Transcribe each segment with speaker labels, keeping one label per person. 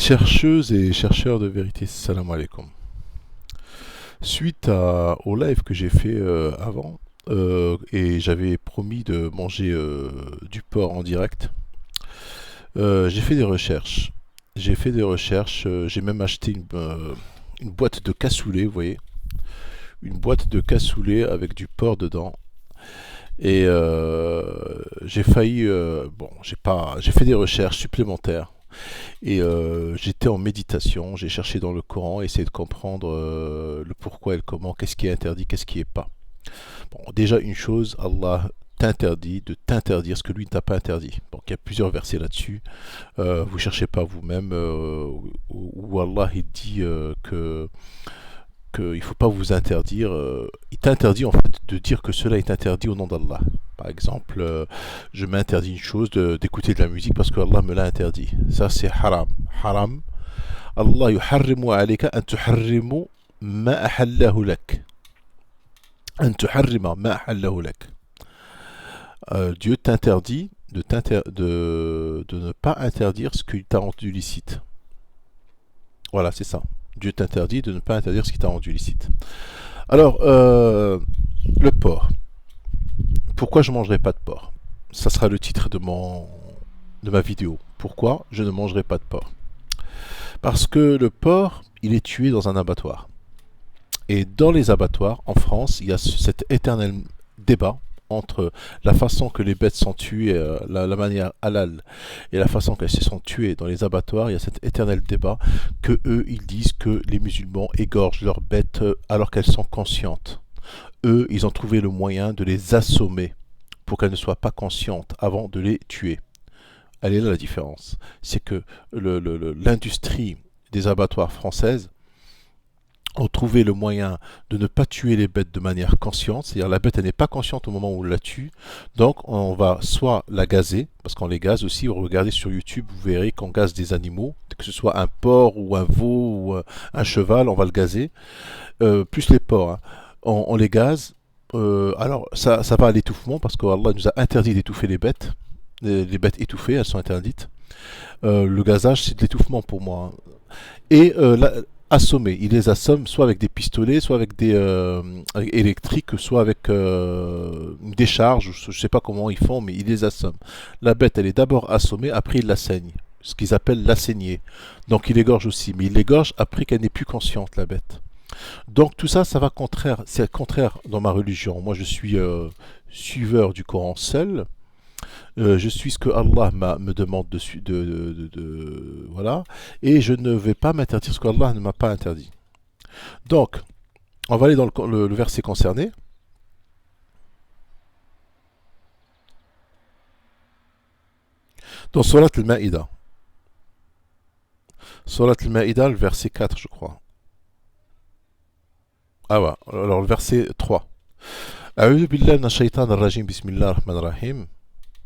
Speaker 1: Chercheuses et chercheurs de vérité, salam alaikum. Au live que j'ai fait avant, et j'avais promis de manger du porc en direct, j'ai fait des recherches. J'ai même acheté une boîte de cassoulet, vous voyez, une boîte de cassoulet avec du porc dedans. Et j'ai failli, bon, j'ai fait des recherches supplémentaires. Et j'étais en méditation, j'ai cherché dans le Coran, essayé de comprendre le pourquoi et le comment, qu'est-ce qui est interdit, qu'est-ce qui est pas. Bon, déjà une chose, Allah t'interdit de t'interdire ce que lui ne t'a pas interdit. Donc il y a plusieurs versets là-dessus. Vous cherchez pas vous-même, où Allah il dit qu'il ne faut pas vous interdire. Il t'interdit en fait de dire que cela est interdit au nom d'Allah. Par exemple, je m'interdis une chose d'écouter de la musique parce que Allah me l'a interdit. Ça c'est haram. Haram. Allah yuharrimu alayka an tuharrimu ma ahallahu lak. An tuharrima ma ahallahu lak. Dieu t'interdit de ne pas interdire ce qu'il t'a rendu licite. Voilà, c'est ça. Dieu t'interdit de ne pas interdire ce qui t'a rendu licite. Alors, le porc. Pourquoi je ne mangerai pas de porc? Ça sera le titre de ma vidéo. Pourquoi je ne mangerai pas de porc? Parce que le porc, il est tué dans un abattoir. Et dans les abattoirs, en France, il y a cet éternel débat entre la façon que les bêtes sont tuées, la manière halal, et la façon qu'elles se sont tuées dans les abattoirs. Il y a cet éternel débat que eux, ils disent que les musulmans égorgent leurs bêtes alors qu'elles sont conscientes. Eux, ils ont trouvé le moyen de les assommer pour qu'elles ne soient pas conscientes avant de les tuer. Elle est là la différence. C'est que l'industrie des abattoirs françaises ont trouvé le moyen de ne pas tuer les bêtes de manière consciente, c'est-à-dire la bête elle n'est pas consciente au moment où on la tue, donc on va soit la gazer, parce qu'on les gaze aussi, vous regardez sur YouTube, vous verrez qu'on gaze des animaux, que ce soit un porc ou un veau ou un cheval, on va le gazer, plus les porcs, hein. On les gaze, alors ça va à l'étouffement, parce qu'Allah nous a interdit d'étouffer les bêtes bêtes étouffées, elles sont interdites. Le gazage c'est de l'étouffement pour moi, hein. Et assommer. Il les assomme soit avec des pistolets, soit avec des électriques, soit avec une décharge. Je ne sais pas comment ils font, mais ils les assomment. La bête, elle est d'abord assommée, après il la saigne. Ce qu'ils appellent la saignée. Donc il l'égorge aussi, mais il l'égorge après qu'elle n'est plus consciente, la bête. Donc tout ça, ça va contraire. C'est contraire dans ma religion. Moi, je suis suiveur du Coran seul. Je suis ce que Allah me demande voilà, et je ne vais pas m'interdire ce que Allah ne m'a pas interdit. Donc, on va aller dans le verset concerné. Dans Surat al-Ma'ida. Surat al-Ma'ida, le verset 4, je crois. Ah ouais, alors le verset 3. A'udhu billahi minash shaitanir rajim, bismillahir rahmanir rahim.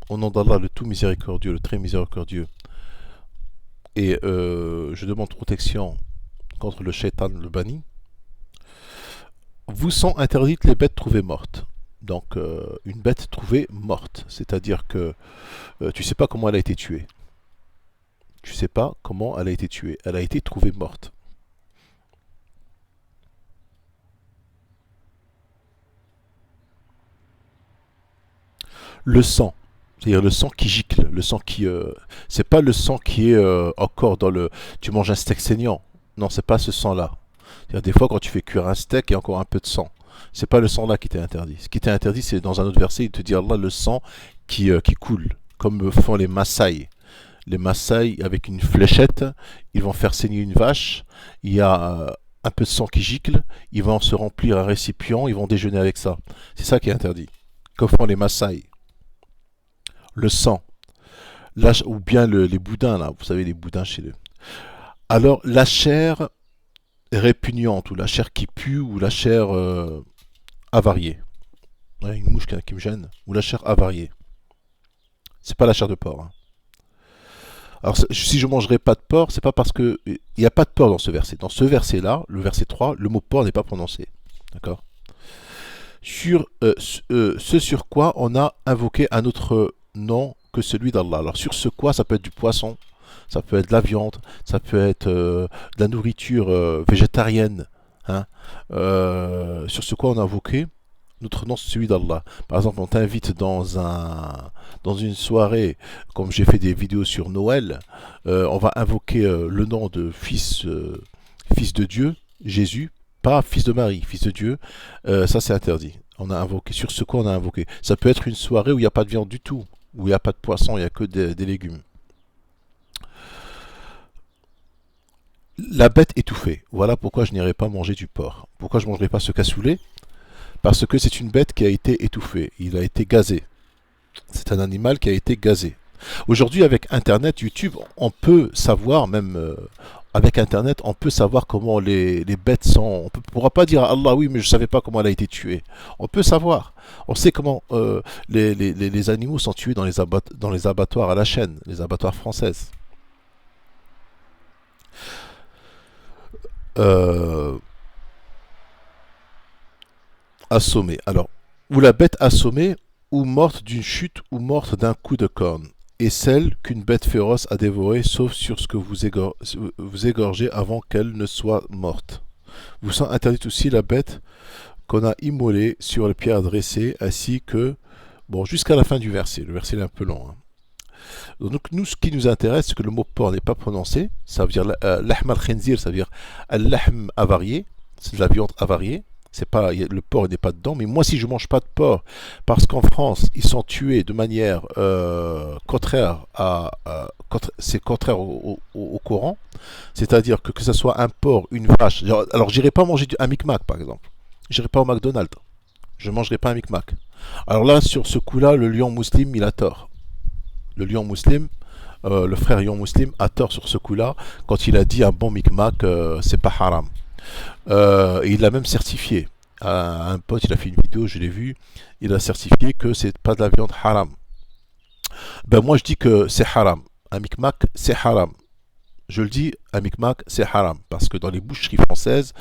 Speaker 1: Au nom d'Allah, le tout miséricordieux, le très miséricordieux. Et je demande protection contre le shaitan, le banni. Vous sont interdites les bêtes trouvées mortes. Donc, une bête trouvée morte. C'est-à-dire que tu ne sais pas comment elle a été tuée. Tu ne sais pas comment elle a été tuée. Elle a été trouvée morte. Le sang. C'est-à-dire le sang qui gicle, le sang qui... c'est pas le sang qui est encore dans le... Tu manges un steak saignant. Non, c'est pas ce sang-là. C'est-à-dire des fois quand tu fais cuire un steak, il y a encore un peu de sang. C'est pas le sang-là qui t'est interdit. Ce qui t'est interdit, c'est dans un autre verset, il te dit Allah le sang qui coule, comme font les Maasai. Les Maasai, avec une fléchette, ils vont faire saigner une vache. Il y a un peu de sang qui gicle. Ils vont se remplir un récipient. Ils vont déjeuner avec ça. C'est ça qui est interdit. Comme font les Maasai. Le sang. Ou bien les boudins, là. Vous savez, les boudins chez eux. Alors, la chair répugnante, ou la chair qui pue, ou la chair avariée. Ouais, une mouche qui me gêne. Ou la chair avariée. C'est pas la chair de porc, hein. Alors, si je mangerai pas de porc, c'est pas parce que il n'y a pas de porc dans ce verset. Dans ce verset-là, le verset 3, le mot porc n'est pas prononcé. D'accord? Sur ce sur quoi on a invoqué un autre nom que celui d'Allah. Alors, sur ce quoi, ça peut être du poisson, Ça peut être de la viande, ça peut être de la nourriture végétarienne, hein, sur ce quoi on a invoqué notre nom, c'est celui d'Allah. Par exemple, on t'invite dans une soirée, comme j'ai fait des vidéos sur Noël, on va invoquer le nom de fils de Dieu, Jésus, pas fils de Marie, fils de Dieu. Ça, c'est interdit. On a invoqué. Sur ce quoi on a invoqué. Ça peut être une soirée où il n'y a pas de viande du tout, où il n'y a pas de poisson, il n'y a que des légumes. La bête étouffée. Voilà pourquoi je n'irai pas manger du porc. Pourquoi je ne mangerai pas ce cassoulet? Parce que c'est une bête qui a été étouffée. Il a été gazé. C'est un animal qui a été gazé. Aujourd'hui, avec Internet, YouTube, on peut savoir, même avec Internet, on peut savoir comment les bêtes sont. On ne pourra pas dire à Allah, oui, mais je ne savais pas comment elle a été tuée. On peut savoir. On sait comment les animaux sont tués dans les abattoirs à la chaîne, les abattoirs françaises. Euh, Assommée. Alors, ou la bête assommée, ou morte d'une chute, ou morte d'un coup de corne, et celle qu'une bête féroce a dévorée, sauf sur ce que vous égorgez avant qu'elle ne soit morte. Vous sont interdite aussi la bête qu'on a immolée sur les pierres dressées, ainsi que, bon, jusqu'à la fin du verset. Le verset est un peu long, hein. Donc nous, ce qui nous intéresse, c'est que le mot porc n'est pas prononcé. Ça veut dire lahm al-khinzir, ça veut dire al-lahm avarié, c'est de la viande avariée. C'est pas, le porc n'est pas dedans, mais moi si je mange pas de porc, parce qu'en France ils sont tués de manière contraire c'est contraire au Coran, c'est-à-dire que ce soit un porc, une vache. Alors j'irai pas manger un Micmac par exemple, j'irai pas au McDonald's, je mangerai pas un Micmac. Alors là sur ce coup-là, le lion musulman il a tort. Le lion musulman, le frère lion musulman a tort sur ce coup-là quand il a dit un bon Micmac c'est pas haram. Et il l'a même certifié. Un pote, il a fait une vidéo, je l'ai vu, il a certifié que c'est pas de la viande haram. Ben moi je dis que c'est haram. Un Micmac, c'est haram. Je le dis, un Micmac, c'est haram. Parce que dans les boucheries françaises,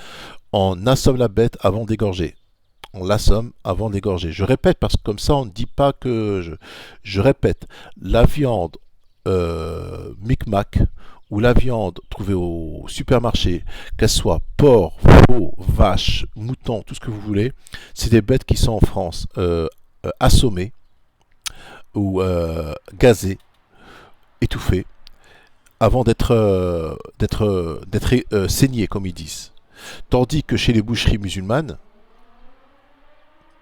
Speaker 1: on assomme la bête avant d'égorger. On l'assomme avant d'égorger. Je répète, parce que comme ça, on ne dit pas que... Je répète, la viande Micmac ou la viande trouvée au supermarché, qu'elle soit porc, veau, vache, mouton, tout ce que vous voulez, c'est des bêtes qui sont en France assommées ou gazées, étouffées, avant d'être saignées, comme ils disent. Tandis que chez les boucheries musulmanes,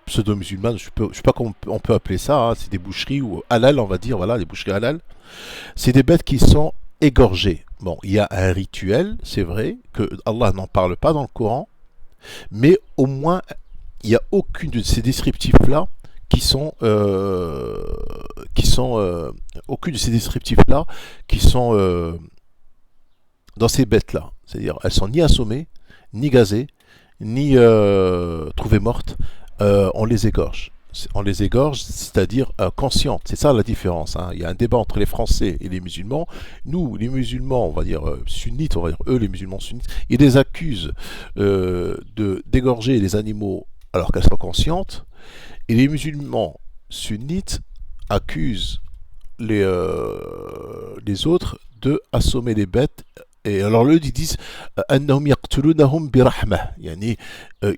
Speaker 1: pseudo-musulmanes, je sais pas comment on peut appeler ça, hein, c'est des boucheries ou halal, on va dire, voilà, les boucheries halal, c'est des bêtes qui sont égorgées. Bon, il y a un rituel, c'est vrai, que Allah n'en parle pas dans le Coran, mais au moins, il n'y a aucune de ces descriptifs-là aucune de ces descriptifs-là qui sont dans ces bêtes-là. C'est-à-dire, elles sont ni assommées, ni gazées, ni trouvées mortes. On les égorge. On les égorge, c'est-à-dire conscientes. C'est ça la différence, hein. Il y a un débat entre les Français et les musulmans. Nous, les musulmans, on va dire sunnites, on va dire eux, les musulmans sunnites, ils les accusent d'égorger les animaux alors qu'elles soient conscientes. Et les musulmans sunnites accusent les autres de assommer les bêtes. Et alors eux, ils disent annahum yaqtulunahum birahmah. Yani,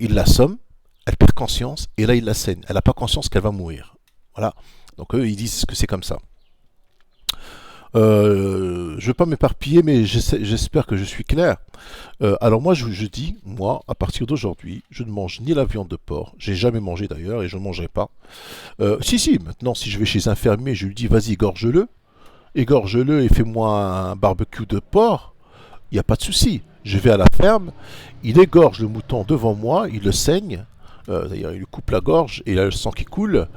Speaker 1: ils l'assomment, elle perd conscience et là il la saigne. Elle n'a pas conscience qu'elle va mourir. Voilà. Donc eux ils disent que c'est comme ça. Je ne veux pas m'éparpiller, mais j'espère que je suis clair. Alors moi je dis, moi, à partir d'aujourd'hui, je ne mange ni la viande de porc, j'ai jamais mangé d'ailleurs et je ne mangerai pas. Si, maintenant si je vais chez un fermier, je lui dis vas-y égorge-le et fais-moi un barbecue de porc, il n'y a pas de souci. Je vais à la ferme, il égorge le mouton devant moi, il le saigne, d'ailleurs il lui coupe la gorge et il a le sang qui coule,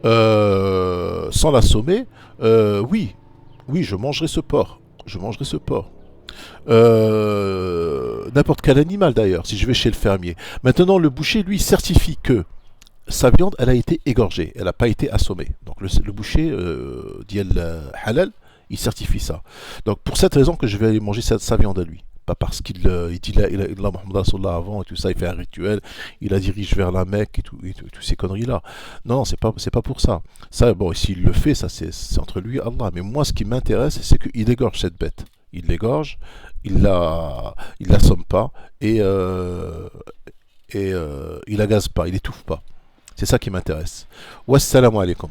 Speaker 1: sans l'assommer. Oui, je mangerai ce porc. Je mangerai ce porc. N'importe quel animal d'ailleurs, si je vais chez le fermier. Maintenant, le boucher, lui, certifie que sa viande, elle a été égorgée. Elle n'a pas été assommée. Donc le boucher, dit halal, il certifie ça. Donc pour cette raison que je vais aller manger sa viande à lui. Pas parce qu'il dit la Muhammad Rasulullah avant et tout ça, il fait un rituel, il la dirige vers la Mecque toutes ces conneries-là. Non, c'est pas pour ça. Ça, bon, s'il le fait, ça c'est entre lui et Allah. Mais moi, ce qui m'intéresse, c'est qu'il égorge cette bête. Il l'égorge, il l'assomme pas et, il la gaze pas, il étouffe pas. C'est ça qui m'intéresse. Wassalamu alaikum.